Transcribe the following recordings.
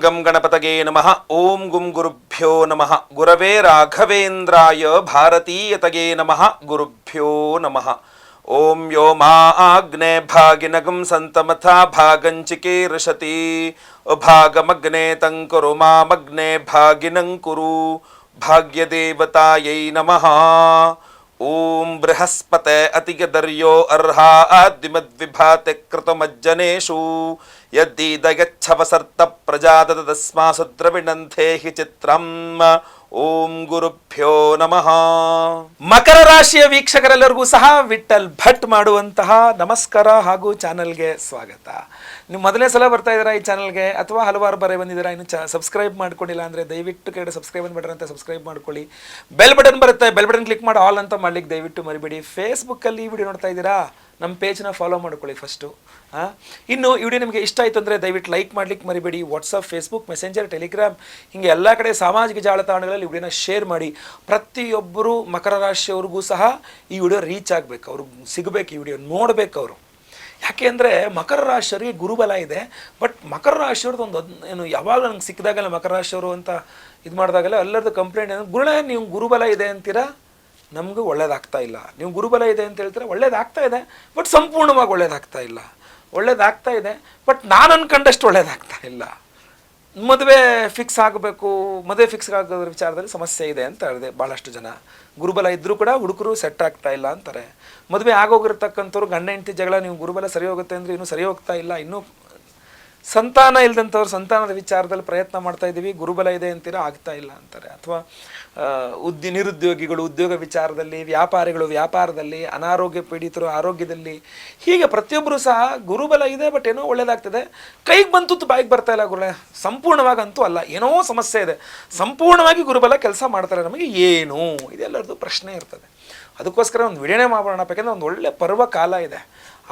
ಗಂ ಗಣಪತಗೆ ನಮಃ. ಓಂ ಗುಂ ಗುರುಭ್ಯೋ ನಮಃ. ಗುರವೇ ರಾಘವೇಂದ್ರಾಯ ಭಾರತೀಯತಗೆ ನಮಃ. ಗುರುಭ್ಯೋ ನಮಃ. ಓಂ ಯೋ ಮಾ ಆಗ್ನೇ ಭಾಗಿನಗಂ ಸಂತಮಥಾ ಭಾಗಂಚಿಕೇರ್ಷತಿ ಭಾಗಮಗ್ನೇ ತಂಕುರು ಮಾಮಗ್ನೇ ಭಾಗಿನಂಕುರು ಭಾಗ್ಯದೇವತಾಯೈ ನಮಃ. ಓಂ ಬೃಹಸ್ಪತೆ ಅತಿಗದರ್ಯೋ ಅರ್ಹಾದ್ದಿಮದ್ವಿಭಾತೆ ಕೃತಮಜ್ಜನೇಷು ಯದ್ದೀದಯಚ್ಛವಸರ್ತ ಪ್ರಜಾದತ ತಸ್ಮಾಸು ದ್ರವಿಣಂಥೇ ಹಿ ಚಿತ್ರಂ. ಓಂ ಗುರುಭ್ಯೋ ನಮಃ. ಮಕರ ರಾಶಿಯ ವೀಕ್ಷಕರೆಲ್ಲರಿಗೂ ಸಹ ವಿಠಲ್ ಭಟ್ ಮಾಡುವಂತಹ ನಮಸ್ಕಾರ ಹಾಗೂ ಚಾನಲ್ಗೆ ಸ್ವಾಗತ. ನೀವು ಮೊದಲನೇ ಸಲ ಬರ್ತಾ ಇದ್ದೀರಾ ಈ ಚಾನಲ್ಗೆ ಅಥವಾ ಹಲವಾರು ಬಾರಿ ಬಂದಿದ್ದೀರಾ, ಇನ್ನು ಸಬ್ಸ್ಕ್ರೈಬ್ ಮಾಡ್ಕೊಂಡಿಲ್ಲ ಅಂದರೆ ದಯವಿಟ್ಟು ಕೆಳಗಡೆ ಸಬ್ಸ್ಕ್ರೈಬ್ ಬಟನ್ ಅಂತ ಸಬ್ಸ್ಕ್ರೈಬ್ ಮಾಡ್ಕೊಳ್ಳಿ. ಬೆಲ್ ಬಟನ್ ಬರುತ್ತೆ, ಬೆಲ್ ಬಟನ್ ಕ್ಲಿಕ್ ಮಾಡಿ ಆಲ್ ಅಂತ ಮಾಡ್ಲಿಕ್ಕೆ ದಯವಿಟ್ಟು ಮರಿಬೇಡಿ. ಫೇಸ್ಬುಕ್ಕಲ್ಲಿ ಈ ವಿಡಿಯೋ ನೋಡ್ತಾ ಇದ್ದೀರಾ, ನಮ್ಮ ಪೇಜ್ನ ಫಾಲೋ ಮಾಡ್ಕೊಳ್ಳಿ ಫಸ್ಟು. ಇನ್ನು ಈ ವಿಡಿಯೋ ನಿಮಗೆ ಇಷ್ಟ ಆಯಿತು ಅಂದರೆ ದಯವಿಟ್ಟು ಲೈಕ್ ಮಾಡ್ಲಿಕ್ಕೆ ಮರಿಬೇಡಿ. ವಾಟ್ಸಪ್, ಫೇಸ್ಬುಕ್, ಮೆಸೆಂಜರ್, ಟೆಲಿಗ್ರಾಮ್ ಹಿಂಗೆ ಎಲ್ಲ ಕಡೆ ಸಾಮಾಜಿಕ ಜಾಲತಾಣಗಳಲ್ಲಿ ವಿಡಿಯೋನ ಶೇರ್ ಮಾಡಿ. ಪ್ರತಿಯೊಬ್ಬರು ಮಕರ ರಾಶಿಯವ್ರಿಗೂ ಸಹ ಈ ವಿಡಿಯೋ ರೀಚ್ ಆಗಬೇಕು, ಅವ್ರಿಗೆ ಸಿಗಬೇಕು, ಈ ವಿಡಿಯೋ ನೋಡಬೇಕು ಅವರು. ಯಾಕೆ ಅಂದರೆ ಮಕರ ರಾಶಿಯವರಿಗೆ ಗುರುಬಲ ಇದೆ. ಬಟ್ ಮಕರ ರಾಶಿಯವ್ರದ್ದು ಒಂದು ಏನು ಯಾವಾಗ ನನಗೆ ಸಿಕ್ಕಿದಾಗಲ್ಲ ಮಕರ ರಾಶಿಯವರು ಅಂತ ಇದು ಮಾಡಿದಾಗಲ್ಲ ಎಲ್ಲರದ್ದು ಕಂಪ್ಲೇಂಟ್ ಏನು, ಗುರುಳೇ ನೀವು ಗುರುಬಲ ಇದೆ ಅಂತೀರಾ, ನಮಗೂ ಒಳ್ಳೇದಾಗ್ತಾ ಇಲ್ಲ. ನೀವು ಗುರುಬಲ ಇದೆ ಅಂತ ಹೇಳ್ತಾರೆ, ಒಳ್ಳೇದಾಗ್ತಾ ಇದೆ ಬಟ್ ಸಂಪೂರ್ಣವಾಗಿ ಒಳ್ಳೇದಾಗ್ತಾ ಇಲ್ಲ. ಒಳ್ಳೇದಾಗ್ತಾ ಇದೆ ಬಟ್ ನಾನು ಅನ್ಕೊಂಡಷ್ಟು ಒಳ್ಳೇದಾಗ್ತಾ ಇಲ್ಲ. ಮದುವೆ ಫಿಕ್ಸ್ ಆಗಬೇಕು, ಮದುವೆ ಫಿಕ್ಸ್ ಆಗೋದ್ರ ವಿಚಾರದಲ್ಲಿ ಸಮಸ್ಯೆ ಇದೆ ಅಂತ ಹೇಳಿದೆ. ಭಾಳಷ್ಟು ಜನ ಗುರುಬಲ ಇದ್ದರೂ ಕೂಡ ಹುಡುಗರು ಸೆಟ್ ಆಗ್ತಾ ಇಲ್ಲ ಅಂತಾರೆ. ಮದುವೆ ಆಗೋಗಿರ್ತಕ್ಕಂಥವ್ರು ಗಂಡ ಹೆಂಡತಿ ಜಗಳ, ನೀವು ಗುರುಬಲ ಸರಿ ಹೋಗುತ್ತೆ ಅಂದರೆ ಇನ್ನೂ ಸರಿ ಹೋಗ್ತಾ ಇಲ್ಲ. ಇನ್ನೂ ಸಂತಾನ ಇಲ್ಲದಂಥವ್ರು ಸಂತಾನದ ವಿಚಾರದಲ್ಲಿ ಪ್ರಯತ್ನ ಮಾಡ್ತಾ ಇದ್ದೀವಿ, ಗುರುಬಲ ಇದೆ ಅಂತೀರ ಆಗ್ತಾ ಇಲ್ಲ ಅಂತಾರೆ. ಅಥವಾ ನಿರುದ್ಯೋಗಿಗಳು ಉದ್ಯೋಗ ವಿಚಾರದಲ್ಲಿ, ವ್ಯಾಪಾರಿಗಳು ವ್ಯಾಪಾರದಲ್ಲಿ, ಅನಾರೋಗ್ಯ ಪೀಡಿತರು ಆರೋಗ್ಯದಲ್ಲಿ, ಹೀಗೆ ಪ್ರತಿಯೊಬ್ಬರು ಸಹ ಗುರುಬಲ ಇದೆ ಬಟ್ ಏನೋ ಒಳ್ಳೇದಾಗ್ತದೆ, ಕೈಗೆ ಬಂತು ಬಾಯಿಗೆ ಬರ್ತಾ ಇಲ್ಲ ಗುರುಳೆ, ಸಂಪೂರ್ಣವಾಗಂತೂ ಅಲ್ಲ, ಏನೋ ಸಮಸ್ಯೆ ಇದೆ, ಸಂಪೂರ್ಣವಾಗಿ ಗುರುಬಲ ಕೆಲಸ ಮಾಡ್ತಾರೆ ನಮಗೆ ಏನು, ಇದೆಲ್ಲರದ್ದು ಪ್ರಶ್ನೆ ಇರ್ತದೆ. ಅದಕ್ಕೋಸ್ಕರ ಒಂದು ವಿಡಿಯೋನೇ ಮಾಡೋಣ. ಯಾಕೆಂದರೆ ಒಂದು ಒಳ್ಳೆ ಪರ್ವ ಕಾಲ ಇದೆ.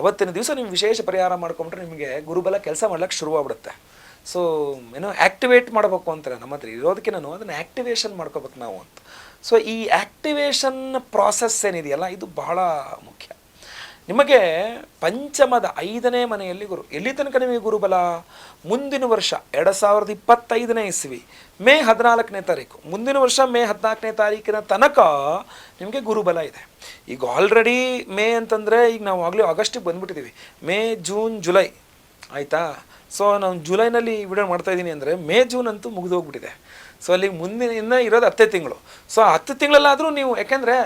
ಅವತ್ತಿನ ದಿವಸ ನೀವು ವಿಶೇಷ ಪರಿಹಾರ ಮಾಡ್ಕೊಂಡ್ರೆ ನಿಮಗೆ ಗುರುಬಲ ಕೆಲಸ ಮಾಡ್ಲಿಕ್ಕೆ ಶುರುವಾಗ್ಬಿಡುತ್ತೆ. ಸೊ ಏನೋ ಆ್ಯಕ್ಟಿವೇಟ್ ಮಾಡಬೇಕು ಅಂತಾರೆ, ನಮ್ಮ ಹತ್ರ ಇರೋದಕ್ಕೆ ನಾನು ಅದನ್ನು ಆ್ಯಕ್ಟಿವೇಶನ್ ಮಾಡ್ಕೋಬೇಕು ನಾವು ಅಂತ. ಸೊ ಈ ಆ್ಯಕ್ಟಿವೇಶನ್ ಪ್ರಾಸೆಸ್ ಏನಿದೆಯಲ್ಲ ಇದು ಬಹಳ ಮುಖ್ಯ. ನಿಮಗೆ ಪಂಚಮದ 5ನೇ ಮನೆಯಲ್ಲಿ ಗುರು, ಎಲ್ಲಿ ತನಕ ನಿಮಗೆ ಗುರುಬಲ? ಮುಂದಿನ ವರ್ಷ 2025ನೇ ಇಸ್ವಿ ಮೇ 14ನೇ ತಾರೀಕು, ಮುಂದಿನ ವರ್ಷ ಮೇ 14ನೇ ತಾರೀಕಿನ ತನಕ ನಿಮಗೆ ಗುರುಬಲ ಇದೆ. ಈಗ ಆಲ್ರೆಡಿ ಮೇ ಅಂತಂದರೆ ಈಗ ನಾವು ಆಗಲೇ ಆಗಸ್ಟಿಗೆ ಬಂದುಬಿಟ್ಟಿದ್ದೀವಿ, ಮೇ ಜೂನ್ ಜುಲೈ ಆಯಿತಾ. ಸೊ ನಾನು ಜುಲೈನಲ್ಲಿ ವಿಡಿಯೋ ಮಾಡ್ತಾಯಿದ್ದೀನಿ ಅಂದರೆ ಮೇ ಜೂನ್ ಅಂತೂ ಮುಗಿದು ಹೋಗ್ಬಿಟ್ಟಿದೆ. ಸೊ ಅಲ್ಲಿಗೆ ಮುಂದಿನ ಇನ್ನೂ ಇರೋದು 10 ತಿಂಗಳು. ಸೊ 10 ತಿಂಗಳಲ್ಲಾದರೂ ನೀವು, ಯಾಕೆಂದರೆ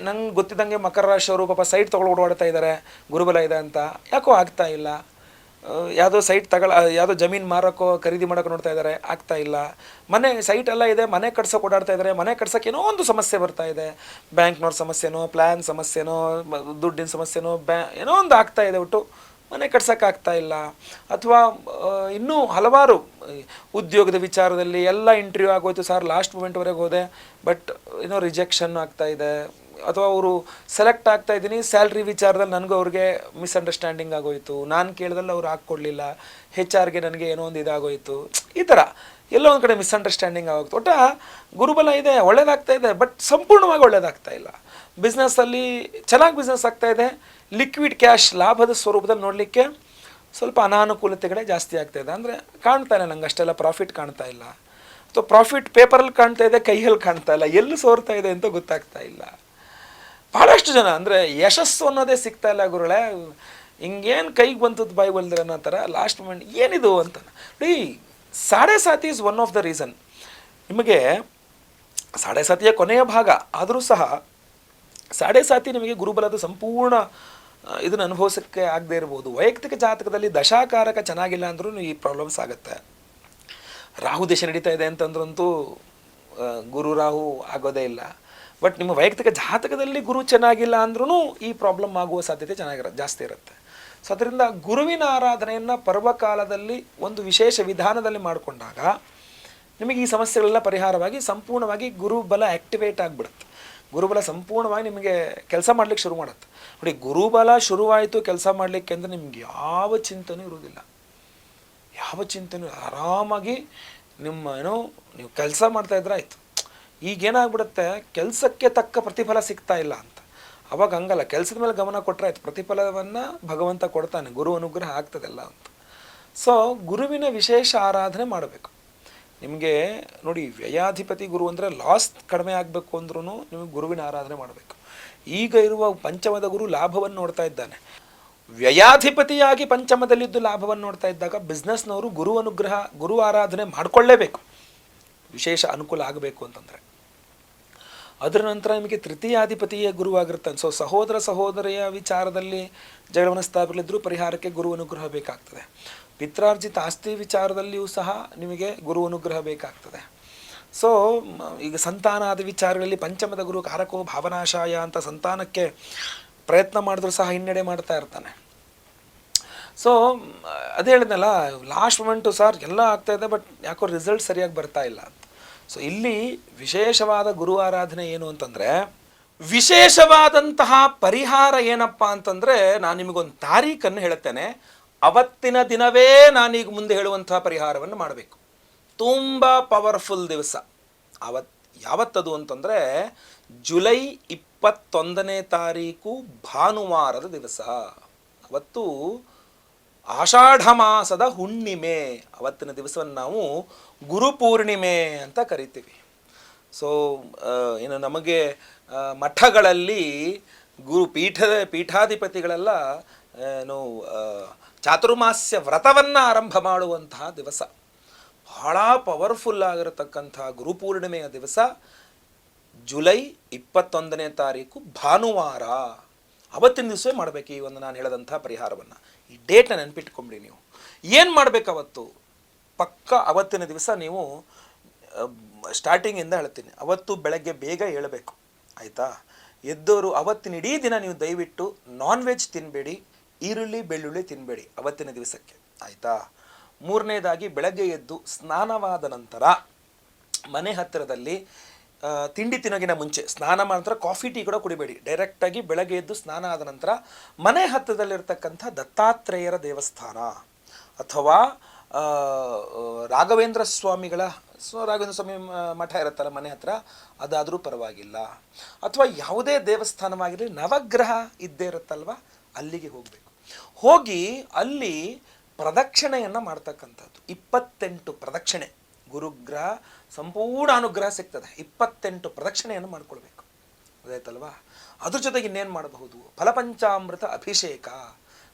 ನಂಗೆ ಗೊತ್ತಿದ್ದಂಗೆ ಮಕರ ರಾಶಿಯವರು ಪಾಪ ಸೈಟ್ ತೊಗೊಳ್ ಓಡಾಡ್ತಾ ಇದ್ದಾರೆ ಗುರುಬಲ ಇದೆ ಅಂತ, ಯಾಕೋ ಆಗ್ತಾ ಇಲ್ಲ. ಯಾವುದೋ ಸೈಟ್ ಯಾವುದೋ ಜಮೀನು ಮಾರೋಕ್ಕೋ ಖರೀದಿ ಮಾಡೋಕೆ ನೋಡ್ತಾ ಇದ್ದಾರೆ, ಆಗ್ತಾ ಇಲ್ಲ. ಮನೆ ಸೈಟ್ ಎಲ್ಲ ಇದೆ, ಮನೆ ಕಟ್ಸೋಕೆ ಓಡಾಡ್ತಾ ಇದ್ದಾರೆ, ಮನೆ ಕಟ್ಸೋಕೆ ಏನೋ ಒಂದು ಸಮಸ್ಯೆ ಬರ್ತಾ ಇದೆ, ಬ್ಯಾಂಕ್ನವ್ರ ಸಮಸ್ಯೆನೋ, ಪ್ಲ್ಯಾನ್ ಸಮಸ್ಯೆನೋ, ದುಡ್ಡಿನ ಸಮಸ್ಯೆನೋ, ಏನೋ ಒಂದು ಆಗ್ತಾ ಇದೆ, ಒಟ್ಟು ಮನೆ ಕಟ್ಸೋಕ್ಕಾಗ್ತಾ ಇಲ್ಲ. ಅಥವಾ ಇನ್ನೂ ಹಲವಾರು ಉದ್ಯೋಗದ ವಿಚಾರದಲ್ಲಿ ಎಲ್ಲ ಇಂಟರ್ವ್ಯೂ ಆಗೋಯ್ತು ಸರ್, ಲಾಸ್ಟ್ ಮೂಮೆಂಟ್ವರೆಗೆ ಹೋದೆ ಬಟ್ ಏನೋ ರಿಜೆಕ್ಷನ್ ಆಗ್ತಾ ಇದೆ. ಅಥವಾ ಅವರು ಸೆಲೆಕ್ಟ್ ಆಗ್ತಾ ಇದ್ದೀನಿ, ಸ್ಯಾಲ್ರಿ ವಿಚಾರದಲ್ಲಿ ನನಗೂ ಅವ್ರಿಗೆ ಮಿಸ್ಅಂಡರ್ಸ್ಟ್ಯಾಂಡಿಂಗ್ ಆಗೋಯಿತು, ನಾನು ಕೇಳಿದಲ್ಲಿ ಅವ್ರು ಹಾಕ್ಕೊಡ್ಲಿಲ್ಲ, HR ನನಗೆ ಏನೋ ಒಂದು ಇದಾಗೋಯಿತು. ಈ ಥರ ಎಲ್ಲೋ ಒಂದು ಕಡೆ ಮಿಸ್ಅಂಡರ್ಸ್ಟ್ಯಾಂಡಿಂಗ್ ಆಗೋಯ್ತು. ಒಟ್ಟು ಗುರುಬಲ ಇದೆ, ಒಳ್ಳೇದಾಗ್ತಾ ಇದೆ ಬಟ್ ಸಂಪೂರ್ಣವಾಗಿ ಒಳ್ಳೇದಾಗ್ತಾ ಇಲ್ಲ. ಬಿಸ್ನೆಸ್ಸಲ್ಲಿ ಚೆನ್ನಾಗಿ ಬಿಸ್ನೆಸ್ ಆಗ್ತಾ ಇದೆ, ಲಿಕ್ವಿಡ್ ಕ್ಯಾಶ್ ಲಾಭದ ಸ್ವರೂಪದಲ್ಲಿ ನೋಡಲಿಕ್ಕೆ ಸ್ವಲ್ಪ ಅನಾನುಕೂಲತೆಗಳೇ ಜಾಸ್ತಿ ಆಗ್ತಾ ಇದೆ. ಅಂದರೆ ಕಾಣ್ತಾ ಇಲ್ಲ, ನಂಗೆ ಅಷ್ಟೆಲ್ಲ ಪ್ರಾಫಿಟ್ ಕಾಣ್ತಾ ಇಲ್ಲ, ಅಥವಾ ಪ್ರಾಫಿಟ್ ಪೇಪರಲ್ಲಿ ಕಾಣ್ತಾ ಇದೆ, ಕೈಯಲ್ಲಿ ಕಾಣ್ತಾ ಇಲ್ಲ, ಎಲ್ಲಿ ಸೋರ್ತಾ ಇದೆ ಅಂತ ಗೊತ್ತಾಗ್ತಾ ಇಲ್ಲ. ಭಾಳಷ್ಟು ಜನ ಅಂದರೆ ಯಶಸ್ಸು ಅನ್ನೋದೇ ಸಿಗ್ತಾ ಇಲ್ಲ ಗುರುಗಳೇ, ಹಿಂಗೇನು ಕೈಗೆ ಬಂತದ್ದು ಬಾಯಿ ಬಂದ್ರೆ ಅನ್ನೋ ಥರ ಲಾಸ್ಟ್ ಮೂಮೆಂಟ್ ಏನಿದು ಅಂತ. ನೋಡಿ, ಸಾಡೆ ಸಾತಿ is one of the reason. ನಿಮಗೆ ಸಾಡೆ ಸಾತಿಯ ಕೊನೆಯ ಭಾಗ ಆದರೂ ಸಹ ಸಾಡೆ ಸಾತಿ ನಿಮಗೆ ಗುರುಬಲದ ಸಂಪೂರ್ಣ ಇದನ್ನು ಅನುಭವಿಸೋಕ್ಕೆ ಆಗದೆ ಇರ್ಬೋದು. ವೈಯಕ್ತಿಕ ಜಾತಕದಲ್ಲಿ ದಶಾಕಾರಕ ಚೆನ್ನಾಗಿಲ್ಲ ಅಂದ್ರೂ ಈ ಪ್ರಾಬ್ಲಮ್ಸ್ ಆಗುತ್ತೆ. ರಾಹು ದೇಶ ನಡೀತಾ ಇದೆ ಅಂತಂದ್ರಂತೂ ಗುರು ರಾಹು ಆಗೋದೇ ಇಲ್ಲ. ಬಟ್ ನಿಮ್ಮ ವೈಯಕ್ತಿಕ ಜಾತಕದಲ್ಲಿ ಗುರು ಚೆನ್ನಾಗಿಲ್ಲ ಅಂದ್ರೂ ಈ ಪ್ರಾಬ್ಲಮ್ ಆಗುವ ಸಾಧ್ಯತೆ ಜಾಸ್ತಿ ಇರುತ್ತೆ. ಸೊ ಅದರಿಂದ ಗುರುವಿನ ಆರಾಧನೆಯನ್ನು ಪರ್ವಕಾಲದಲ್ಲಿ ಒಂದು ವಿಶೇಷ ವಿಧಾನದಲ್ಲಿ ಮಾಡಿಕೊಂಡಾಗ ನಿಮಗೆ ಈ ಸಮಸ್ಯೆಗಳೆಲ್ಲ ಪರಿಹಾರವಾಗಿ ಸಂಪೂರ್ಣವಾಗಿ ಗುರುಬಲ ಆ್ಯಕ್ಟಿವೇಟ್ ಆಗಿಬಿಡುತ್ತೆ. ಗುರುಬಲ ಸಂಪೂರ್ಣವಾಗಿ ನಿಮಗೆ ಕೆಲಸ ಮಾಡಲಿಕ್ಕೆ ಶುರು ಮಾಡುತ್ತೆ. ನೋಡಿ, ಗುರುಬಲ ಶುರುವಾಯಿತು ಕೆಲಸ ಮಾಡಲಿಕ್ಕೆ ಅಂದರೆ ನಿಮ್ಗೆ ಯಾವ ಚಿಂತನೆ ಇರುವುದಿಲ್ಲ, ಯಾವ ಚಿಂತನೆ, ಆರಾಮಾಗಿ ನೀವು ಕೆಲಸ ಮಾಡ್ತಾಯಿದ್ರೆ ಆಯಿತು. ಈಗೇನಾಗ್ಬಿಡುತ್ತೆ, ಕೆಲಸಕ್ಕೆ ತಕ್ಕ ಪ್ರತಿಫಲ ಸಿಗ್ತಾ ಇಲ್ಲ ಅಂತ. ಅವಾಗ ಹಂಗಲ್ಲ, ಕೆಲಸದ ಮೇಲೆ ಗಮನ ಕೊಟ್ಟರೆ ಆಯ್ತು, ಪ್ರತಿಫಲವನ್ನು ಭಗವಂತ ಕೊಡ್ತಾನೆ, ಗುರು ಅನುಗ್ರಹ ಆಗ್ತದೆಲ್ಲ ಅಂತ. ಸೊ ಗುರುವಿನ ವಿಶೇಷ ಆರಾಧನೆ ಮಾಡಬೇಕು. ನಿಮಗೆ ನೋಡಿ, ವ್ಯಯಾಧಿಪತಿ ಗುರು ಅಂದರೆ ಲಾಸ್ ಕಡಿಮೆ ಆಗಬೇಕು ಅಂದ್ರೂ ನಿಮಗೆ ಗುರುವಿನ ಆರಾಧನೆ ಮಾಡಬೇಕು. ಈಗ ಇರುವ ಪಂಚಮದ ಗುರು ಲಾಭವನ್ನು ನೋಡ್ತಾ ಇದ್ದಾನೆ. ವ್ಯಯಾಧಿಪತಿಯಾಗಿ ಪಂಚಮದಲ್ಲಿದ್ದು ಲಾಭವನ್ನು ನೋಡ್ತಾ ಇದ್ದಾಗ ಬಿಸ್ನೆಸ್ನವರು ಗುರು ಅನುಗ್ರಹ, ಗುರು ಆರಾಧನೆ ಮಾಡಿಕೊಳ್ಳೇಬೇಕು, ವಿಶೇಷ ಅನುಕೂಲ ಆಗಬೇಕು ಅಂತಂದರೆ. ಅದರ ನಂತರ ನಿಮಗೆ ತೃತೀಯಾಧಿಪತಿಯೇ ಗುರುವಾಗಿರ್ತಾನೆ. ಸೊ ಸಹೋದರಿಯ ವಿಚಾರದಲ್ಲಿ ಜಗಳ ಮನಸ್ತಾಪಗಳಿದ್ರೂ ಪರಿಹಾರಕ್ಕೆ ಗುರು ಅನುಗ್ರಹ ಬೇಕಾಗ್ತದೆ. ಪಿತ್ರಾರ್ಜಿತ ಆಸ್ತಿ ವಿಚಾರದಲ್ಲಿಯೂ ಸಹ ನಿಮಗೆ ಗುರು ಅನುಗ್ರಹ ಬೇಕಾಗ್ತದೆ. ಸೊ ಈಗ ಸಂತಾನಾದಿ ವಿಚಾರಗಳಲ್ಲಿ ಪಂಚಮದ ಗುರು ಕಾರಕೋ ಭಾವನಾಶಾಯ ಅಂತ ಸಂತಾನಕ್ಕೆ ಪ್ರಯತ್ನ ಮಾಡಿದ್ರೂ ಸಹ ಹಿನ್ನಡೆ ಮಾಡ್ತಾ ಇರ್ತಾನೆ. ಸೊ ಅದೇ ಹೇಳಿದ್ನಲ್ಲ, ಲಾಸ್ಟ್ ಮೊಮೆಂಟು ಸರ್ ಎಲ್ಲ ಆಗ್ತಾಯಿದೆ ಬಟ್ ಯಾಕೋ ರಿಸಲ್ಟ್ ಸರಿಯಾಗಿ ಬರ್ತಾ ಇಲ್ಲ ಅಂತ. ಸೊ ಇಲ್ಲಿ ವಿಶೇಷವಾದ ಗುರು ಆರಾಧನೆ ಏನು ಅಂತಂದರೆ, ವಿಶೇಷವಾದಂತಹ ಪರಿಹಾರ ಏನಪ್ಪ ಅಂತಂದರೆ, ನಾನು ನಿಮಗೊಂದು ತಾರೀಖನ್ನು ಹೇಳುತ್ತೇನೆ. ಅವತ್ತಿನ ದಿನವೇ ನಾನೀಗ ಮುಂದೆ ಹೇಳುವಂತಹ ಪರಿಹಾರವನ್ನು ಮಾಡಬೇಕು. ತುಂಬ ಪವರ್ಫುಲ್ ದಿವಸ ಯಾವತ್ತದು ಅಂತಂದರೆ ಜುಲೈ 21ನೇ ತಾರೀಕು ಭಾನುವಾರದ ದಿವಸ. ಅವತ್ತು ಆಷಾಢ ಮಾಸದ ಹುಣ್ಣಿಮೆ. ಅವತ್ತಿನ ದಿವಸವನ್ನು ನಾವು ಗುರುಪೂರ್ಣಿಮೆ ಅಂತ ಕರಿತೀವಿ. ಸೊ ಏನು ನಮಗೆ ಮಠಗಳಲ್ಲಿ ಪೀಠಾಧಿಪತಿಗಳೆಲ್ಲ ಏನು ಚಾತುರ್ಮಾಸ್ಯ ವ್ರತವನ್ನು ಆರಂಭ ಮಾಡುವಂತಹ ದಿವಸ. ಬಹಳ ಪವರ್ಫುಲ್ ಆಗಿರತಕ್ಕಂಥ ಗುರುಪೂರ್ಣಿಮೆಯ ದಿವಸ ಜುಲೈ 21ನೇ ತಾರೀಕು ಭಾನುವಾರ. ಅವತ್ತಿನ ದಿವಸವೇ ಮಾಡಬೇಕು ಈ ಒಂದು ನಾನು ಹೇಳದಂಥ ಪರಿಹಾರವನ್ನು. ಈ ಡೇಟ್ನ ನೆನಪಿಟ್ಕೊಂಬಿಡಿ. ನೀವು ಏನು ಮಾಡಬೇಕು ಅವತ್ತು? ಪಕ್ಕ ಅವತ್ತಿನ ದಿವಸ ನೀವು ಸ್ಟಾರ್ಟಿಂಗಿಂದ ಹೇಳ್ತೀನಿ, ಅವತ್ತು ಬೆಳಗ್ಗೆ ಬೇಗ ಏಳಬೇಕು, ಆಯಿತಾ? ಎದ್ದವರು ಅವತ್ತಿನ ಇಡೀ ದಿನ ನೀವು ದಯವಿಟ್ಟು ನಾನ್ ವೆಜ್ ತಿನ್ನಬೇಡಿ, ಈರುಳ್ಳಿ ಬೆಳ್ಳುಳ್ಳಿ ತಿನ್ನಬೇಡಿ ಅವತ್ತಿನ ದಿವಸಕ್ಕೆ, ಆಯಿತಾ? ಮೂರನೇದಾಗಿ ಬೆಳಗ್ಗೆ ಎದ್ದು ಸ್ನಾನವಾದ ನಂತರ ಮನೆ ಹತ್ತಿರದಲ್ಲಿ ತಿಂಡಿ ತಿನ್ನೋಗಿನ ಮುಂಚೆ ಸ್ನಾನ ಮಾಡಿದ್ರೆ ಕಾಫಿ ಟೀ ಕೂಡ ಕುಡಿಬೇಡಿ. ಡೈರೆಕ್ಟಾಗಿ ಬೆಳಗ್ಗೆ ಎದ್ದು ಸ್ನಾನ ಆದ ನಂತರ ಮನೆ ಹತ್ತಿರದಲ್ಲಿರ್ತಕ್ಕಂಥ ದತ್ತಾತ್ರೇಯರ ದೇವಸ್ಥಾನ ಅಥವಾ ರಾಘವೇಂದ್ರ ಸ್ವಾಮಿಗಳ ರಾಘವೇಂದ್ರ ಸ್ವಾಮಿ ಮಠ ಇರುತ್ತಲ್ಲ ಮನೆ ಹತ್ರ, ಅದಾದರೂ ಪರವಾಗಿಲ್ಲ. ಅಥವಾ ಯಾವುದೇ ದೇವಸ್ಥಾನವಾಗಿರಲಿ ನವಗ್ರಹ ಇದ್ದೇ ಇರುತ್ತಲ್ವ, ಅಲ್ಲಿಗೆ ಹೋಗಬೇಕು. ಹೋಗಿ ಅಲ್ಲಿ ಪ್ರದಕ್ಷಿಣೆಯನ್ನು ಮಾಡ್ತಕ್ಕಂಥದ್ದು. 28 ಪ್ರದಕ್ಷಿಣೆ. ಗುರುಗ್ರಹ ಸಂಪೂರ್ಣ ಅನುಗ್ರಹ ಸಿಗ್ತದೆ. 28 ಪ್ರದಕ್ಷಿಣೆಯನ್ನು ಮಾಡ್ಕೊಳ್ಬೇಕು, ಅದಾಯ್ತಲ್ವಾ? ಅದ್ರ ಜೊತೆಗೆ ಇನ್ನೇನು ಮಾಡಬಹುದು? ಫಲಪಂಚಾಮೃತ ಅಭಿಷೇಕ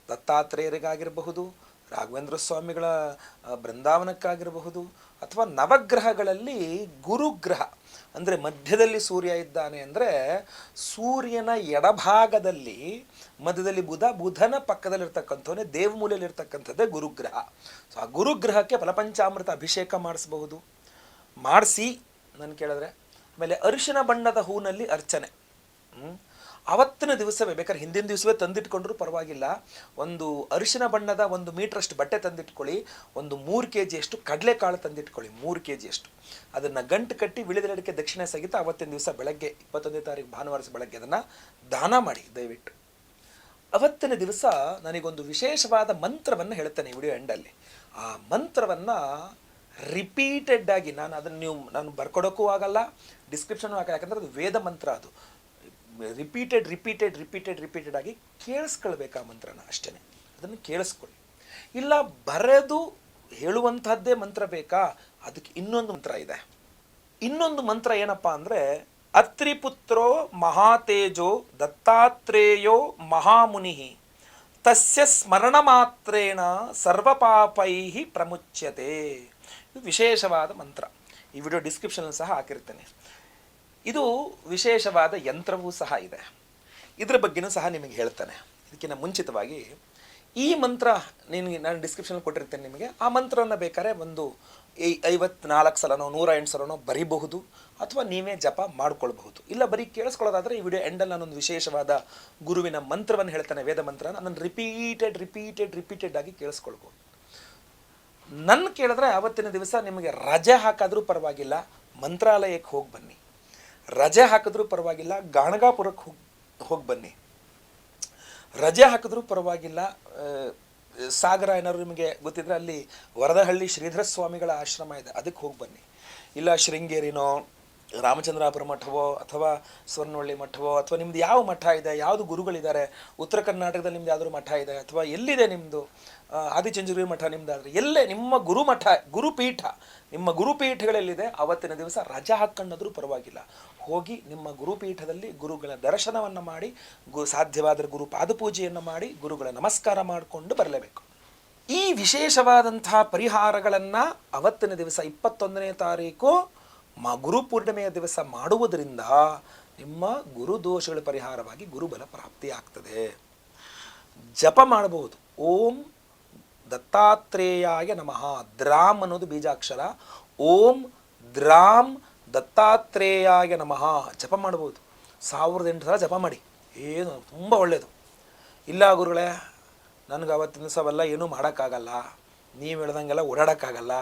ದತ್ತಾತ್ರೇಯರಿಗಾಗಿರಬಹುದು, ರಾಘವೇಂದ್ರ ಸ್ವಾಮಿಗಳ ಬೃಂದಾವನಕ್ಕಾಗಿರಬಹುದು, ಅಥವಾ ನವಗ್ರಹಗಳಲ್ಲಿ ಗುರುಗ್ರಹ ಅಂದರೆ ಮಧ್ಯದಲ್ಲಿ ಸೂರ್ಯ ಇದ್ದಾನೆ ಅಂದರೆ ಸೂರ್ಯನ ಎಡಭಾಗದಲ್ಲಿ ಮಧ್ಯದಲ್ಲಿ ಬುಧನ ಪಕ್ಕದಲ್ಲಿರ್ತಕ್ಕಂಥವನೇ ದೇವಮೂಲೆಯಲ್ಲಿರ್ತಕ್ಕಂಥದ್ದೇ ಗುರುಗ್ರಹ. ಸೊ ಆ ಗುರುಗ್ರಹಕ್ಕೆ ಫಲಪಂಚಾಮೃತ ಅಭಿಷೇಕ ಮಾಡಿಸಬಹುದು. ಮಾಡಿಸಿ ನಾನು ಕೇಳಿದ್ರೆ ಆಮೇಲೆ ಅರಿಶಿನ ಬಣ್ಣದ ಹೂನಲ್ಲಿ ಅರ್ಚನೆ. ಅವತ್ತಿನ ದಿವಸವೇ, ಬೇಕಾದ್ರೆ ಹಿಂದಿನ ದಿವಸವೇ ತಂದಿಟ್ಕೊಂಡ್ರೂ ಪರವಾಗಿಲ್ಲ, ಒಂದು ಅರಿಶಿನ ಬಣ್ಣದ 1 ಮೀಟ್ರಷ್ಟು ಬಟ್ಟೆ ತಂದಿಟ್ಕೊಳ್ಳಿ, ಒಂದು 3 kg ಕಡಲೆಕಾಳು ತಂದಿಟ್ಕೊಳ್ಳಿ, 3 kg. ಅದನ್ನು ಗಂಟು ಕಟ್ಟಿ ವಿಳಿದೆರಡಕ್ಕೆ ದಕ್ಷಿಣೆ ಸಹಿತ ಅವತ್ತಿನ ದಿವಸ ಬೆಳಗ್ಗೆ 21ನೇ ತಾರೀಕು ಭಾನುವಾರ ಬೆಳಗ್ಗೆ ಅದನ್ನು ದಾನ ಮಾಡಿ ದಯವಿಟ್ಟು. ಅವತ್ತಿನ ದಿವಸ ನನಗೊಂದು ವಿಶೇಷವಾದ ಮಂತ್ರವನ್ನು ಹೇಳ್ತೇನೆ ಈ ವಿಡಿಯೋ ಎಂಡಲ್ಲಿ. ಆ ಮಂತ್ರವನ್ನು ರಿಪೀಟೆಡ್ ಆಗಿ ನಾನು ಬರ್ಕೊಡೋಕ್ಕೂ ಆಗಲ್ಲ, ಡಿಸ್ಕ್ರಿಪ್ಷನ್ ಆಗಲ್ಲ, ಯಾಕಂದರೆ ಅದು ವೇದ ಮಂತ್ರ. ಅದು ರಿಪೀಟೆಡ್ ಆಗಿ ಕೇಳಿಸ್ಕೊಳ್ಬೇಕು ಆ ಮಂತ್ರನ, ಅಷ್ಟೇ. ಅದನ್ನು ಕೇಳಿಸ್ಕೊಳ್ಳಿ. ಇಲ್ಲ ಬರೆದು ಹೇಳುವಂಥದ್ದೇ ಮಂತ್ರ ಬೇಕಾ? ಅದಕ್ಕೆ ಇನ್ನೊಂದು ಮಂತ್ರ ಇದೆ. ಇನ್ನೊಂದು ಮಂತ್ರ ಏನಪ್ಪ ಅಂದರೆ, ಅತ್ರಿಪುತ್ರೋ ಮಹಾತೇಜೋ ದತ್ತಾತ್ರೇಯೋ ಮಹಾಮುನಿ ತಸ್ಯ ಸ್ಮರಣ ಮಾತ್ರೇಣ ಸರ್ವಪಾಪೈ ಪ್ರಮುಚ್ಯತೆ. ಇದು ವಿಶೇಷವಾದ ಮಂತ್ರ. ಈ ವಿಡಿಯೋ ಡಿಸ್ಕ್ರಿಪ್ಷನಲ್ಲಿ ಸಹ ಹಾಕಿರ್ತೇನೆ. ಇದು ವಿಶೇಷವಾದ ಯಂತ್ರವೂ ಸಹ ಇದೆ. ಇದರ ಬಗ್ಗೆನೂ ಸಹ ನಿಮಗೆ ಹೇಳ್ತಾನೆ. ಇದಕ್ಕಿಂತ ಮುಂಚಿತವಾಗಿ ಈ ಮಂತ್ರ ನಾನು ಡಿಸ್ಕ್ರಿಪ್ಷನಲ್ಲಿ ಕೊಟ್ಟಿರ್ತೇನೆ ನಿಮಗೆ. ಆ ಮಂತ್ರವನ್ನು ಬೇಕಾದ್ರೆ ಒಂದು 54 ಸಲನೋ 108 ಸಲನೋ ಬರೀಬಹುದು, ಅಥವಾ ನೀವೇ ಜಪ ಮಾಡ್ಕೊಳ್ಬಹುದು. ಇಲ್ಲ ಬರೀ ಕೇಳಿಸ್ಕೊಳ್ಳೋದಾದರೆ ಈ ವಿಡಿಯೋ ಎಂಡಲ್ಲಿ ನಾನೊಂದು ವಿಶೇಷವಾದ ಗುರುವಿನ ಮಂತ್ರವನ್ನು ಹೇಳ್ತಾನೆ, ವೇದ ಮಂತ್ರನ. ಅದನ್ನು ರಿಪೀಟೆಡ್ ಆಗಿ ಕೇಳಿಸ್ಕೊಳ್ಬೋದು. ನನ್ನ ಕೇಳಿದ್ರೆ ಆವತ್ತಿನ ದಿವಸ ನಿಮಗೆ ರಜೆ ಹಾಕಾದರೂ ಪರವಾಗಿಲ್ಲ, ಮಂತ್ರಾಲಯಕ್ಕೆ ಹೋಗಿ ಬನ್ನಿ. ರಜೆ ಹಾಕಿದ್ರೂ ಪರವಾಗಿಲ್ಲ, ಗಾಣಗಾಪುರಕ್ಕೆ ಹೋಗಿ ಬನ್ನಿ. ರಜೆ ಹಾಕಿದ್ರೂ ಪರವಾಗಿಲ್ಲ, ಸಾಗರ ಏನಾದ್ರು ನಿಮಗೆ ಗೊತ್ತಿದ್ರೆ ಅಲ್ಲಿ ವರದಹಳ್ಳಿ ಶ್ರೀಧರ ಸ್ವಾಮಿಗಳ ಆಶ್ರಮ ಇದೆ, ಅದಕ್ಕೆ ಹೋಗಿ ಬನ್ನಿ. ಇಲ್ಲ ಶೃಂಗೇರಿನೋ ರಾಮಚಂದ್ರಾಪುರ ಮಠವೋ ಅಥವಾ ಸ್ವರ್ಣವಳ್ಳಿ ಮಠವೋ ಅಥವಾ ನಿಮ್ದು ಯಾವ ಮಠ ಇದೆ, ಯಾವುದು ಗುರುಗಳಿದ್ದಾರೆ, ಉತ್ತರ ಕರ್ನಾಟಕದಲ್ಲಿ ನಿಮ್ದು ಯಾವ್ದಾದ್ರು ಮಠ ಇದೆ ಅಥವಾ ಎಲ್ಲಿದೆ ನಿಮ್ಮದು ಆದಿಚುಂಚನಗಿರಿ ಮಠ ನಿಮ್ದಾದ್ರೆ ಎಲ್ಲೇ ನಿಮ್ಮ ಗುರುಮಠ ಗುರುಪೀಠ ನಿಮ್ಮ ಗುರುಪೀಠಗಳಲ್ಲಿದೆ, ಅವತ್ತಿನ ದಿವಸ ರಜಾ ಹಾಕ್ಕೊಂಡಾದ್ರೂ ಪರವಾಗಿಲ್ಲ, ಹೋಗಿ ನಿಮ್ಮ ಗುರುಪೀಠದಲ್ಲಿ ಗುರುಗಳ ದರ್ಶನವನ್ನು ಮಾಡಿ ಸಾಧ್ಯವಾದರೆ ಗುರು ಪಾದಪೂಜೆಯನ್ನು ಮಾಡಿ ಗುರುಗಳ ನಮಸ್ಕಾರ ಮಾಡಿಕೊಂಡು ಬರಲೇಬೇಕು. ಈ ವಿಶೇಷವಾದಂತಹ ಪರಿಹಾರಗಳನ್ನು ಅವತ್ತಿನ ದಿವಸ 21ನೇ ತಾರೀಕು ಗುರುಪೂರ್ಣಿಮೆಯ ದಿವಸ ಮಾಡುವುದರಿಂದ ನಿಮ್ಮ ಗುರು ದೋಷಗಳ ಪರಿಹಾರವಾಗಿ ಗುರುಬಲ ಪ್ರಾಪ್ತಿ ಆಗ್ತದೆ. ಜಪ ಮಾಡಬಹುದು. ಓಂ ದತ್ತಾತ್ರೇಯಾಯ ನಮಃ. ದ್ರಾಮ್ ಅನ್ನೋದು ಬೀಜಾಕ್ಷರ. ಓಂ ದ್ರಾಮ್ ದತ್ತಾತ್ರೇಯಾಯ ನಮಃ ಜಪ ಮಾಡ್ಬೋದು. 1008 ಸಲ ಜಪ ಮಾಡಿ, ಏನು ತುಂಬ ಒಳ್ಳೆಯದು. ಇಲ್ಲ ಗುರುಗಳೇ, ನನಗೆ ಅವತ್ತಿನ ದಿವಸವೆಲ್ಲ ಏನೂ ಮಾಡೋಕ್ಕಾಗಲ್ಲ, ನೀವು ಹೇಳ್ದಂಗೆಲ್ಲ ಓಡಾಡೋಕ್ಕಾಗಲ್ಲ,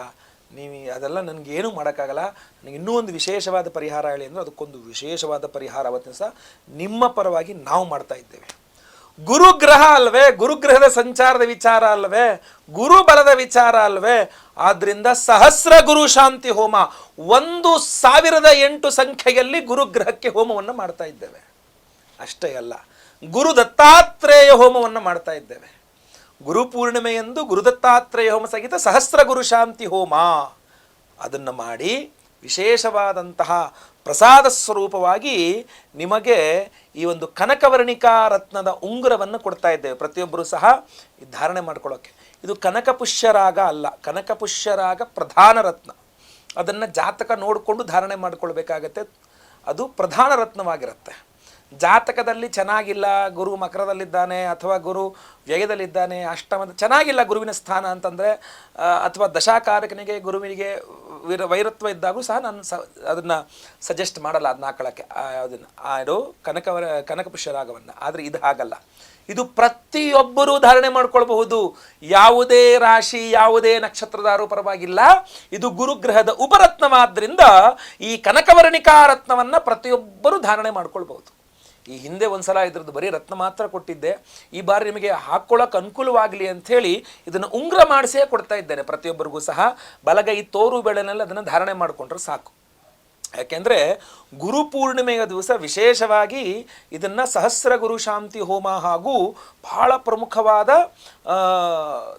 ನೀವು ಅದೆಲ್ಲ ನನಗೇನು ಮಾಡೋಕ್ಕಾಗಲ್ಲ, ನನಗೆ ಇನ್ನೂ ಒಂದು ವಿಶೇಷವಾದ ಪರಿಹಾರ ಹೇಳಿ ಅಂದರೆ ಅದಕ್ಕೊಂದು ವಿಶೇಷವಾದ ಪರಿಹಾರ ಅವತ್ತಿನ ದಿವಸ ನಿಮ್ಮ ಪರವಾಗಿ ನಾವು ಮಾಡ್ತಾ ಇದ್ದೇವೆ. ಗುರುಗ್ರಹ ಅಲ್ವೇ, ಗುರುಗ್ರಹದ ಸಂಚಾರದ ವಿಚಾರ ಅಲ್ವೇ, ಗುರುಬಲದ ವಿಚಾರ ಅಲ್ವೇ, ಆದ್ದರಿಂದ ಸಹಸ್ರ ಗುರು ಶಾಂತಿ ಹೋಮ 1008 ಸಂಖ್ಯೆಯಲ್ಲಿ ಗುರುಗ್ರಹಕ್ಕೆ ಹೋಮವನ್ನು ಮಾಡ್ತಾ ಇದ್ದೇವೆ. ಅಷ್ಟೇ ಅಲ್ಲ, ಗುರು ದತ್ತಾತ್ರೇಯ ಹೋಮವನ್ನು ಮಾಡ್ತಾ ಇದ್ದೇವೆ. ಗುರುಪೂರ್ಣಿಮೆಯಂದು ಗುರುದತ್ತಾತ್ರೇಯ ಹೋಮ ಸಹಿತ ಸಹಸ್ರ ಗುರು ಶಾಂತಿ ಹೋಮ ಅದನ್ನು ಮಾಡಿ ವಿಶೇಷವಾದಂತಹ ಪ್ರಸಾದ ಸ್ವರೂಪವಾಗಿ ನಿಮಗೆ ಈ ಒಂದು ಕನಕವರ್ಣಿಕಾ ರತ್ನದ ಉಂಗುರವನ್ನು ಕೊಡ್ತಾ ಇದ್ದೇವೆ. ಪ್ರತಿಯೊಬ್ಬರೂ ಸಹ ಧಾರಣೆ ಮಾಡ್ಕೊಳ್ಳೋಕ್ಕೆ. ಇದು ಕನಕಪುಷ್ಯರಾಗ ಅಲ್ಲ, ಕನಕಪುಷ್ಯರಾಗ ಪ್ರಧಾನ ರತ್ನ. ಅದನ್ನು ಜಾತಕ ನೋಡಿಕೊಂಡು ಧಾರಣೆ ಮಾಡ್ಕೊಳ್ಬೇಕಾಗತ್ತೆ. ಅದು ಪ್ರಧಾನ ರತ್ನವಾಗಿರುತ್ತೆ. ಜಾತಕದಲ್ಲಿ ಚೆನ್ನಾಗಿಲ್ಲ, ಗುರು ಮಕರದಲ್ಲಿದ್ದಾನೆ ಅಥವಾ ಗುರು ವ್ಯಯದಲ್ಲಿದ್ದಾನೆ, ಅಷ್ಟಮ ಚೆನ್ನಾಗಿಲ್ಲ ಗುರುವಿನ ಸ್ಥಾನ ಅಂತಂದರೆ, ಅಥವಾ ದಶಾಕಾರಕನಿಗೆ ಗುರುವಿನಿಗೆ ವೈರತ್ವ ಇದ್ದಾಗೂ ಸಹ ನಾನು ಅದನ್ನು ಸಜೆಸ್ಟ್ ಮಾಡಲ್ಲ, ಅದನ್ನ ಹಾಕೊಳ್ಳೋಕ್ಕೆ. ಅದನ್ನು ಅದು ಕನಕಪುಷ್ಯರಾಗವನ್ನು. ಆದರೆ ಇದು ಹಾಗಲ್ಲ. ಇದು ಪ್ರತಿಯೊಬ್ಬರೂ ಧಾರಣೆ ಮಾಡ್ಕೊಳ್ಬಹುದು. ಯಾವುದೇ ರಾಶಿ, ಯಾವುದೇ ನಕ್ಷತ್ರದಾರು ಪರವಾಗಿಲ್ಲ. ಇದು ಗುರುಗ್ರಹದ ಉಪರತ್ನವಾದ್ದರಿಂದ ಈ ಕನಕವರ್ಣಿಕಾ ರತ್ನವನ್ನು ಪ್ರತಿಯೊಬ್ಬರೂ ಧಾರಣೆ ಮಾಡ್ಕೊಳ್ಬಹುದು. ಈ ಹಿಂದೆ ಒಂದ್ಸಲ ಇದ್ರದ್ದು ಬರೀ ರತ್ನ ಮಾತ್ರ ಕೊಟ್ಟಿದ್ದೆ. ಈ ಬಾರಿ ನಿಮಗೆ ಹಾಕ್ಕೊಳ್ಳೋಕೆ ಅನುಕೂಲವಾಗಲಿ ಅಂಥೇಳಿ ಇದನ್ನು ಉಂಗುರ ಮಾಡಿಸೇ ಕೊಡ್ತಾ ಇದ್ದೇನೆ. ಪ್ರತಿಯೊಬ್ಬರಿಗೂ ಸಹ ಬಲಗೈ ತೋರು ಬೆಳೆನಲ್ಲಿ ಅದನ್ನು ಧಾರಣೆ ಮಾಡಿಕೊಂಡ್ರೆ ಸಾಕು. ಯಾಕೆಂದರೆ ಗುರುಪೂರ್ಣಿಮೆಯ ದಿವಸ ವಿಶೇಷವಾಗಿ ಇದನ್ನು ಸಹಸ್ರ ಗುರು ಶಾಂತಿ ಹೋಮ ಹಾಗೂ ಬಹಳ ಪ್ರಮುಖವಾದ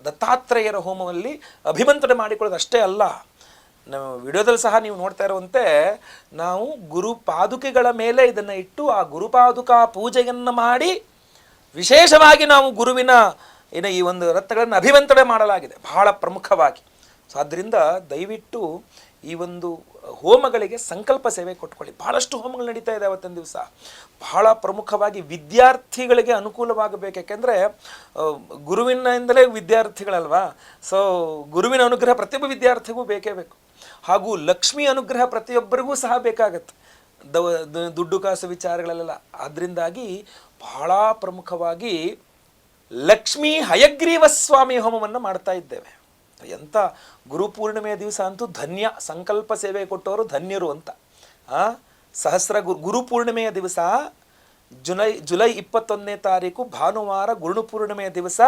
ದತ್ತಾತ್ರೇಯರ ಹೋಮದಲ್ಲಿ ಅಭಿಮಂತ್ರಣೆ ಮಾಡಿಕೊಳ್ಳೋದು ಅಷ್ಟೇ ಅಲ್ಲ. ನಾವು ವಿಡಿಯೋದಲ್ಲಿ ಸಹ ನೀವು ನೋಡ್ತಾ ಇರುವಂತೆ ನಾವು ಗುರುಪಾದುಕೆಗಳ ಮೇಲೆ ಇದನ್ನು ಇಟ್ಟು ಆ ಗುರುಪಾದುಕಾ ಪೂಜೆಯನ್ನು ಮಾಡಿ ವಿಶೇಷವಾಗಿ ನಾವು ಗುರುವಿನ ಈ ಒಂದು ರತ್ನಗಳನ್ನು ಅಭಿಮಂತ್ರಣೆ ಮಾಡಲಾಗಿದೆ ಬಹಳ ಪ್ರಮುಖವಾಗಿ. ಸೊ ಆದ್ದರಿಂದ ದಯವಿಟ್ಟು ಈ ಒಂದು ಹೋಮಗಳಿಗೆ ಸಂಕಲ್ಪ ಸೇವೆ ಕೊಟ್ಕೊಳ್ಳಿ. ಬಹಳಷ್ಟು ಹೋಮಗಳು ನಡೀತಾ ಇದೆ ಅವತ್ತಿನ ದಿವಸ. ಬಹಳ ಪ್ರಮುಖವಾಗಿ ವಿದ್ಯಾರ್ಥಿಗಳಿಗೆ ಅನುಕೂಲವಾಗಬೇಕು. ಯಾಕೆಂದರೆ ಗುರುವಿನಿಂದಲೇ ವಿದ್ಯಾರ್ಥಿಗಳಲ್ವಾ. ಸೊ ಗುರುವಿನ ಅನುಗ್ರಹ ಪ್ರತಿಯೊಬ್ಬ ವಿದ್ಯಾರ್ಥಿಗೂ ಬೇಕೇ ಬೇಕು. ಹಾಗೂ ಲಕ್ಷ್ಮಿ ಅನುಗ್ರಹ ಪ್ರತಿಯೊಬ್ಬರಿಗೂ ಸಹ ಬೇಕಾಗತ್ತೆ, ದುಡ್ಡು ಕಾಸು ವಿಚಾರಗಳಲ್ಲೆಲ್ಲ. ಅದರಿಂದಾಗಿ ಬಹಳ ಪ್ರಮುಖವಾಗಿ ಲಕ್ಷ್ಮೀ ಹಯಗ್ರೀವ ಸ್ವಾಮಿ ಹೋಮವನ್ನು ಮಾಡ್ತಾ ಇದ್ದೇವೆ. ಎಂಥ ಗುರುಪೂರ್ಣಿಮೆಯ ದಿವಸ ಅಂತೂ ಧನ್ಯ, ಸಂಕಲ್ಪ ಸೇವೆ ಕೊಟ್ಟವರು ಧನ್ಯರು ಅಂತ. ಸಹಸ್ರ ಗುರುಪೂರ್ಣಿಮೆಯ ದಿವಸ ಜುಲೈ 21ನೇ ತಾರೀಕು ಭಾನುವಾರ ಗುರುಪೂರ್ಣಿಮೆಯ ದಿವಸ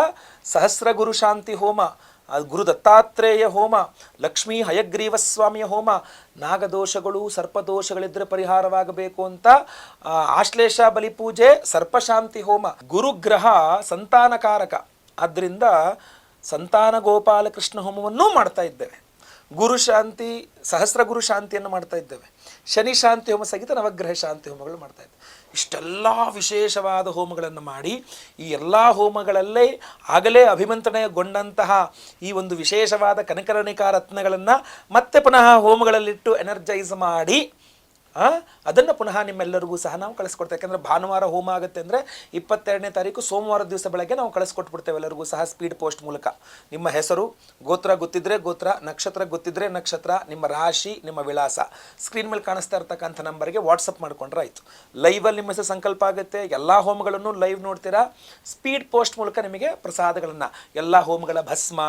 ಸಹಸ್ರ ಗುರು ಶಾಂತಿ ಹೋಮ, ಗುರು ದತ್ತಾತ್ರೇಯ ಹೋಮ, ಲಕ್ಷ್ಮೀ ಹಯಗ್ರೀವ ಸ್ವಾಮಿಯ ಹೋಮ, ನಾಗದೋಷಗಳು ಸರ್ಪದೋಷಗಳಿದ್ದರೆ ಪರಿಹಾರವಾಗಬೇಕು ಅಂತ ಆಶ್ಲೇಷ ಬಲಿಪೂಜೆ, ಸರ್ಪಶಾಂತಿ ಹೋಮ. ಗುರುಗ್ರಹ ಸಂತಾನಕಾರಕ, ಆದ್ದರಿಂದ ಸಂತಾನ ಗೋಪಾಲಕೃಷ್ಣ ಹೋಮವನ್ನೂ ಮಾಡ್ತಾ ಇದ್ದೇವೆ. ಗುರು ಶಾಂತಿ, ಸಹಸ್ರ ಗುರು ಶಾಂತಿಯನ್ನು ಮಾಡ್ತಾ ಇದ್ದೇವೆ. ಶನಿ ಶಾಂತಿ ಹೋಮ ಸಹಿತ ನವಗ್ರಹ ಶಾಂತಿ ಹೋಮಗಳು ಮಾಡ್ತಾ ಇದ್ದೇವೆ. ಇಷ್ಟೆಲ್ಲ ವಿಶೇಷವಾದ ಹೋಮಗಳನ್ನು ಮಾಡಿ ಈ ಎಲ್ಲ ಹೋಮಗಳಲ್ಲೇ ಆಗಲೇ ಅಭಿಮಂತ್ರಣೆಗೊಂಡಂತಹ ಈ ಒಂದು ವಿಶೇಷವಾದ ಕನಕವರ್ಣಿಕಾ ರತ್ನಗಳನ್ನು ಮತ್ತೆ ಪುನಃ ಹೋಮಗಳಲ್ಲಿಟ್ಟು ಎನರ್ಜೈಸ್ ಮಾಡಿ ಅದನ್ನು ಪುನಃ ನಿಮ್ಮೆಲ್ಲರಿಗೂ ಸಹ ನಾವು ಕಳಿಸ್ಕೊಡ್ತೇವೆ. ಯಾಕೆಂದರೆ ಭಾನುವಾರ ಹೋಮ ಆಗುತ್ತೆ ಅಂದರೆ 22ನೇ ತಾರೀಕು ಸೋಮವಾರ ದಿವಸ ಬೆಳಗ್ಗೆ ನಾವು ಕಳಿಸ್ಕೊಟ್ಬಿಡ್ತೇವೆ ಎಲ್ಲರಿಗೂ ಸಹ ಸ್ಪೀಡ್ ಪೋಸ್ಟ್ ಮೂಲಕ. ನಿಮ್ಮ ಹೆಸರು, ಗೋತ್ರ ಗೊತ್ತಿದ್ದರೆ ಗೋತ್ರ, ನಕ್ಷತ್ರ ಗೊತ್ತಿದ್ದರೆ ನಕ್ಷತ್ರ, ನಿಮ್ಮ ರಾಶಿ, ನಿಮ್ಮ ವಿಳಾಸ ಸ್ಕ್ರೀನ್ ಮೇಲೆ ಕಾಣಿಸ್ತಾ ಇರ್ತಕ್ಕಂಥ ನಂಬರ್ಗೆ ವಾಟ್ಸಪ್ ಮಾಡಿಕೊಂಡ್ರೆ ಆಯಿತು. ಲೈವಲ್ಲಿ ನಿಮ್ಮ ಹೆಸರು ಸಂಕಲ್ಪ ಆಗುತ್ತೆ. ಎಲ್ಲ ಹೋಮಗಳನ್ನು ಲೈವ್ ನೋಡ್ತೀರಾ. ಸ್ಪೀಡ್ ಪೋಸ್ಟ್ ಮೂಲಕ ನಿಮಗೆ ಪ್ರಸಾದಗಳನ್ನು, ಎಲ್ಲ ಹೋಮಗಳ ಭಸ್ಮ,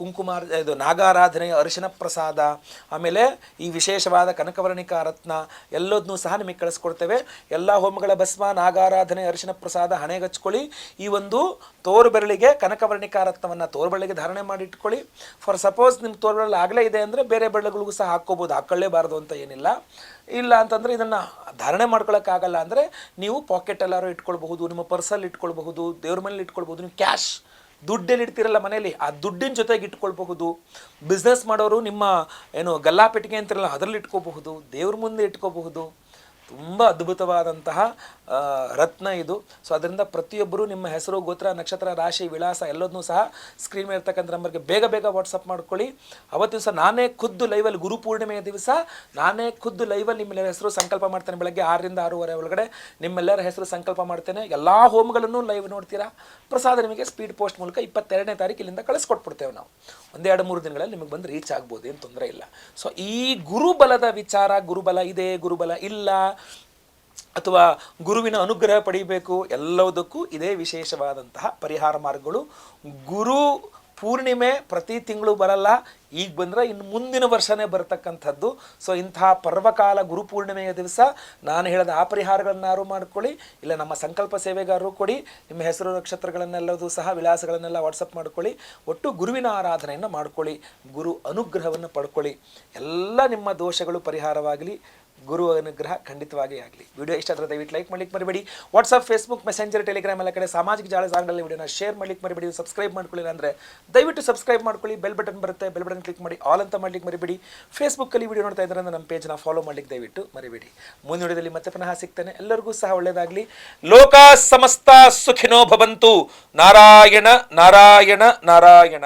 ಕುಂಕುಮ, ಇದು ನಾಗಾರಾಧನೆಯ ಅರಿಶಿನ ಪ್ರಸಾದ, ಆಮೇಲೆ ಈ ವಿಶೇಷವಾದ ಕನಕವರ್ಣಿಕಾ ರತ್ನ ಎಲ್ಲದನ್ನೂ ಸಹ ನಿಮಗೆ ಕಳಿಸ್ಕೊಡ್ತೇವೆ. ಎಲ್ಲ ಹೋಮಗಳ ಭಸ್ಮ, ನಾಗಾರಾಧನೆ, ಅರಿಶಿನ ಪ್ರಸಾದ ಹಣೆಗಚ್ಕೊಳ್ಳಿ. ಈ ಒಂದು ತೋರು ಬೆರಳಿಗೆ ಕನಕವರ್ಣಿಕಾ ರತ್ನವನ್ನು ತೋರು ಬೆರಳಿಗೆ ಧಾರಣೆ ಮಾಡಿ ಇಟ್ಕೊಳ್ಳಿ. ಫಾರ್ ಸಪೋಸ್ ನಿಮ್ಮ ತೋರು ಬೆರಳು ಆಗಲೇ ಇದೆ ಅಂದರೆ ಬೇರೆ ಬೆರಳುಗಳಿಗೂ ಸಹ ಹಾಕ್ಕೋಬೋದು, ಹಾಕ್ಕೊಳ್ಳೇಬಾರ್ದು ಅಂತ ಏನಿಲ್ಲ. ಇಲ್ಲ ಅಂತಂದರೆ ಇದನ್ನು ಧಾರಣೆ ಮಾಡ್ಕೊಳ್ಳೋಕ್ಕಾಗಲ್ಲ ಅಂದರೆ ನೀವು ಪಾಕೆಟ್ ಎಲ್ಲಾರು ಇಟ್ಕೊಳ್ಬಹುದು, ನಿಮ್ಮ ಪರ್ಸಲ್ಲಿ ಇಟ್ಕೊಳ್ಬಹುದು, ದೇವ್ರ ಮನೇಲಿ ಇಟ್ಕೊಳ್ಬಹುದು. ನೀವು ಕ್ಯಾಶ್ ದುಡ್ಡಲ್ಲಿ ಇಡ್ತಿರಲ್ಲ ಮನೇಲಿ, ಆ ದುಡ್ಡಿನ ಜೊತೆಗೆ ಇಟ್ಕೊಳ್ಬಹುದು. ಬಿಸ್ನೆಸ್ ಮಾಡೋರು ನಿಮ್ಮ ಏನು ಗಲ್ಲಾಪೆಟ್ಟಿಗೆ ಅಂತಿರಲ್ಲ ಅದರಲ್ಲಿ ಇಟ್ಕೋಬಹುದು, ದೇವ್ರ ಮುಂದೆ ಇಟ್ಕೋಬಹುದು. ತುಂಬ ಅದ್ಭುತವಾದಂತಹ ರತ್ನ ಇದು. ಸೊ ಅದರಿಂದ ಪ್ರತಿಯೊಬ್ಬರು ನಿಮ್ಮ ಹೆಸರು, ಗೋತ್ರ, ನಕ್ಷತ್ರ, ರಾಶಿ, ವಿಳಾಸ ಎಲ್ಲದನ್ನೂ ಸಹ ಸ್ಕ್ರೀನ್ ಮೇಲೆ ಇರ್ತಕ್ಕಂಥ ನಂಬರ್ಗೆ ಬೇಗ ಬೇಗ ವಾಟ್ಸಪ್ ಮಾಡ್ಕೊಳ್ಳಿ. ಅವತ್ತು ದಿವಸ ನಾನೇ ಖುದ್ದು ಲೈವಲ್ಲಿ, ಗುರು ಪೂರ್ಣಿಮೆಯ ದಿವಸ ನಾನೇ ಖುದ್ದು ಲೈವಲ್ಲಿ ನಿಮ್ಮೆಲ್ಲರ ಹೆಸರು ಸಂಕಲ್ಪ ಮಾಡ್ತೇನೆ. ಬೆಳಗ್ಗೆ 6ರಿಂದ 6:30 ಒಳಗಡೆ ನಿಮ್ಮೆಲ್ಲರ ಹೆಸರು ಸಂಕಲ್ಪ ಮಾಡ್ತೇನೆ. ಎಲ್ಲ ಹೋಮಗಳನ್ನು ಲೈವ್ ನೋಡ್ತೀರಾ. ಪ್ರಸಾದ ನಿಮಗೆ ಸ್ಪೀಡ್ ಪೋಸ್ಟ್ ಮೂಲಕ 22ನೇ ತಾರೀಕು ಇಲ್ಲಿಂದ ಕಳಿಸ್ಕೊಟ್ಬಿಡ್ತೇವೆ ನಾವು. 1-2-3 ದಿನಗಳಲ್ಲಿ ನಿಮಗೆ ಬಂದು ರೀಚ್ ಆಗ್ಬೋದು, ಏನು ತೊಂದರೆ ಇಲ್ಲ. ಸೊ ಈ ಗುರುಬಲದ ವಿಚಾರ, ಗುರುಬಲ ಇದೆ, ಗುರುಬಲ ಇಲ್ಲ, ಅಥವಾ ಗುರುವಿನ ಅನುಗ್ರಹ ಪಡೆಯಬೇಕು, ಎಲ್ಲದಕ್ಕೂ ಇದೇ ವಿಶೇಷವಾದಂತಹ ಪರಿಹಾರ ಮಾರ್ಗಗಳು. ಗುರು ಪೂರ್ಣಿಮೆ ಪ್ರತಿ ತಿಂಗಳು ಬರಲ್ಲ, ಈಗ ಬಂದರೆ ಇನ್ನು ಮುಂದಿನ ವರ್ಷನೇ ಬರತಕ್ಕಂಥದ್ದು. ಸೊ ಇಂತಹ ಪರ್ವಕಾಲ ಗುರು ಪೂರ್ಣಿಮೆಯ ದಿವಸ ನಾನು ಹೇಳಿದ ಆ ಪರಿಹಾರಗಳನ್ನಾರು ಮಾಡ್ಕೊಳ್ಳಿ, ಇಲ್ಲ ನಮ್ಮ ಸಂಕಲ್ಪ ಸೇವೆಗಾರರು ಕೊಡಿ. ನಿಮ್ಮ ಹೆಸರು, ನಕ್ಷತ್ರಗಳನ್ನೆಲ್ಲದೂ ಸಹ ವಿಳಾಸಗಳನ್ನೆಲ್ಲ ವಾಟ್ಸಪ್ ಮಾಡ್ಕೊಳ್ಳಿ. ಒಟ್ಟು ಗುರುವಿನ ಆರಾಧನೆಯನ್ನು ಮಾಡ್ಕೊಳ್ಳಿ, ಗುರು ಅನುಗ್ರಹವನ್ನು ಪಡ್ಕೊಳ್ಳಿ. ಎಲ್ಲ ನಿಮ್ಮ ದೋಷಗಳು ಪರಿಹಾರವಾಗಲಿ, ಗುರು ಅನುಗ್ರಹ ಖಂಡಿತವಾಗಿ ಆಗಲಿ. ವಿಡಿಯೋ ಇಷ್ಟ ಆದರೆ ದಯವಿಟ್ಟು ಲೈಕ್ ಮಾಡ್ಲಿಕ್ಕೆ ಮರಿಬೇಡಿ. ವಾಟ್ಸಪ್, ಫೇಸ್ಬುಕ್, ಮೆಸೆಂಜರ್, ಟೆಲಿಗ್ರಾಮ್ ಎಲ್ಲ ಕಡೆ ಸಾಮಾಜಿಕ ಜಾಲತಾಣಗಳಲ್ಲಿ ವಿಡಿಯೋನ ಶೇರ್ ಮಾಡ್ಲಿಕ್ಕೆ ಮರಿಬೇಡಿ. ಸಬ್ಸ್ಕ್ರೈಬ್ ಮಾಡ್ಕೊಳ್ಳಿಲ್ಲ ಅಂದರೆ ದಯವಿಟ್ಟು ಸಬ್ಸ್ಕ್ರೈಬ್ ಮಾಡ್ಕೊಳ್ಳಿ. ಬೆಲ್ ಬಟನ್ ಬರುತ್ತೆ, ಬೆಲ್ ಬಟನ್ ಕ್ಲಿಕ್ ಮಾಡಿ ಆಲ್ ಅಂತ ಮಾಡ್ಲಿಕ್ಕೆ ಮರಿಬೇಡಿ. ಫೇಸ್ಬುಕ್ಕಲ್ಲಿ ವಿಡಿಯೋ ನೋಡ್ತಾ ಇದ್ದಾರೆ ಅಂದರೆ ನಮ್ಮ ಪೇಜ್ನ ಫಾಲೋ ಮಾಡ್ಲಿಕ್ಕೆ ದಯವಿಟ್ಟು ಮರಿಬೇಡಿ. ಮುಂದಿನ ವಿಡಿಯೋದಲ್ಲಿ ಮತ್ತೆ ಪುನಃ ಸಿಗ್ತೇನೆ. ಎಲ್ಲರಿಗೂ ಸಹ ಒಳ್ಳೆಯದಾಗಲಿ. ಲೋಕ ಸಮಸ್ತ ಸುಖಿನೋ ಭವಂತು. ನಾರಾಯಣ ನಾರಾಯಣ ನಾರಾಯಣ.